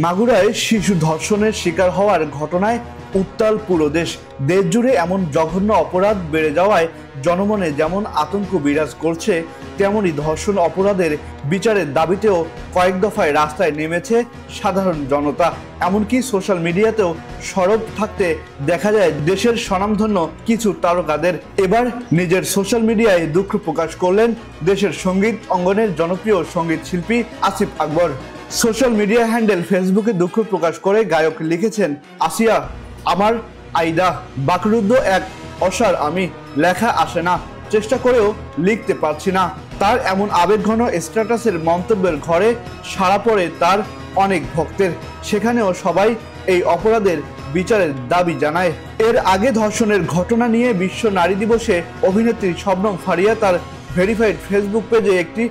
মাগুরায় শিশু ধর্ষণের শিকার হওয়ার ঘটনায় উত্তাল পুরো দেশ। দেশ জুড়ে এমন জঘন্য অপরাধ বেড়ে যাওয়ায় জনমনে যেমন আতঙ্ক বিরাজ করছে, তেমনি ধর্ষণ অপরাধের বিচারের দাবিতেও কয়েক দফায় রাস্তায় নেমেছে সাধারণ জনতা। এমনকি সোশ্যাল মিডিয়াতেও সরব থাকতে দেখা যায় দেশের স্বনামধন্য কিছু তারকাদের। এবার নিজের সোশ্যাল মিডিয়ায় দুঃখ প্রকাশ করলেন দেশের সঙ্গীত অঙ্গনের জনপ্রিয় সঙ্গীত শিল্পী Asif Akbar. Social media handle ফেসবুকে দুঃখ প্রকাশ করে গায়ক লিখেছেন, আসিয়া আমার আইদা, বাকরুদ্ধ এক অসার আমি, লেখা আসে না, চেষ্টা করেও লিখতে পারছি না। তার এমন আবেগঘন স্ট্যাটাসের মন্তব্যের ঘরে সাড়া পড়ে তার অনেক ভক্তের। সেখানেও সবাই এই অপরাধের বিচারের দাবি জানায়। এর আগে ধর্ষণের ঘটনা নিয়ে বিশ্ব নারী দিবসে অভিনেত্রী শবনম ফারিয়া তার ভেরিফাইড ফেসবুক পেজে একটি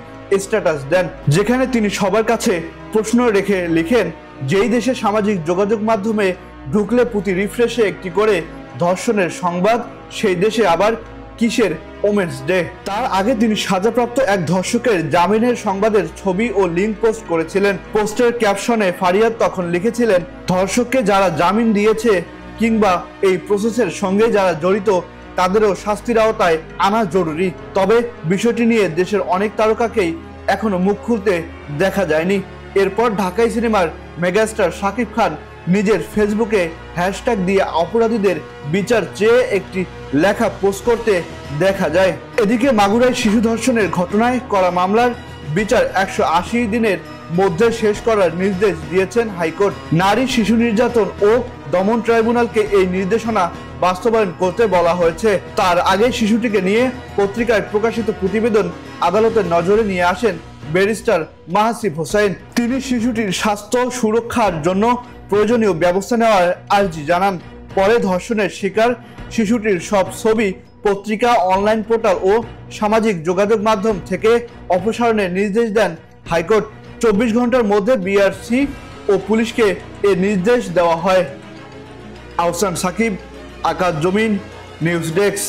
স্ট্যাটাস দেন, যেখানে তিনি সবার কাছে প্রশ্ন রেখে লিখেন, যেই দেশে সামাজিক যোগাযোগ মাধ্যমে ঢুকলে প্রতি রিফ্রেশে একটি করে ধর্ষণের সংবাদ, সেই দেশে আবার কিসের ওমেন্স ডে। তার আগে তিনি সাজাপ্রাপ্ত এক ধর্ষকের জামিনের সংবাদের ছবি ও লিঙ্ক পোস্ট করেছিলেন। পোস্টের ক্যাপশনে ফারিয়াদ তখন লিখেছিলেন, ধর্ষককে যারা জামিন দিয়েছে কিংবা এই প্রসেসের সঙ্গে যারা জড়িত তাদেরও শাস্তির আওতায় আনা জরুরি। তবে বিষয়টি নিয়ে দেশের অনেক তারকাকেই এখনো মুখ খুলতে দেখা যায়নি। এরপর ঢাকাই সিনেমার মেগাস্টার শাকিব খান নিজের ফেসবুকে হ্যাশট্যাগ দিয়ে অপরাধীদের বিচার চেয়ে একটি লেখা পোস্ট করতে দেখা যায়। এদিকে মাগুরায় শিশু ধর্ষণের ঘটনায় করা মামলার বিচার 180 দিনের মধ্যে শেষ করার নির্দেশ দিয়েছেন হাইকোর্ট। নারী শিশু নির্যাতন ও দমন ট্রাইব্যুনালকে এই নির্দেশনা বাস্তবায়ন করতে বলা হয়েছে। তার আগে শিশুটিকে নিয়ে পত্রিকায় প্রকাশিত প্রতিবেদন আদালতের নজরে নিয়ে আসেন ব্যারিস্টার মাহাসিব হোসেন। তিনি শিশুটির স্বাস্থ্য সুরক্ষার জন্য প্রয়োজনীয় ব্যবস্থা নেওয়ার আর্জি জানান। পরে ধর্ষণের শিকার শিশুটির সব ছবি পত্রিকা, অনলাইন পোর্টাল ও সামাজিক যোগাযোগ মাধ্যম থেকে অপসারণের নির্দেশ দেন হাইকোর্ট। 24 ঘন্টার মধ্যে বিআরসি ও পুলিশকে এ নির্দেশ দেওয়া হয়। আহসান সাকিব, আকাশ জমিন, নিউজ ডেস্ক।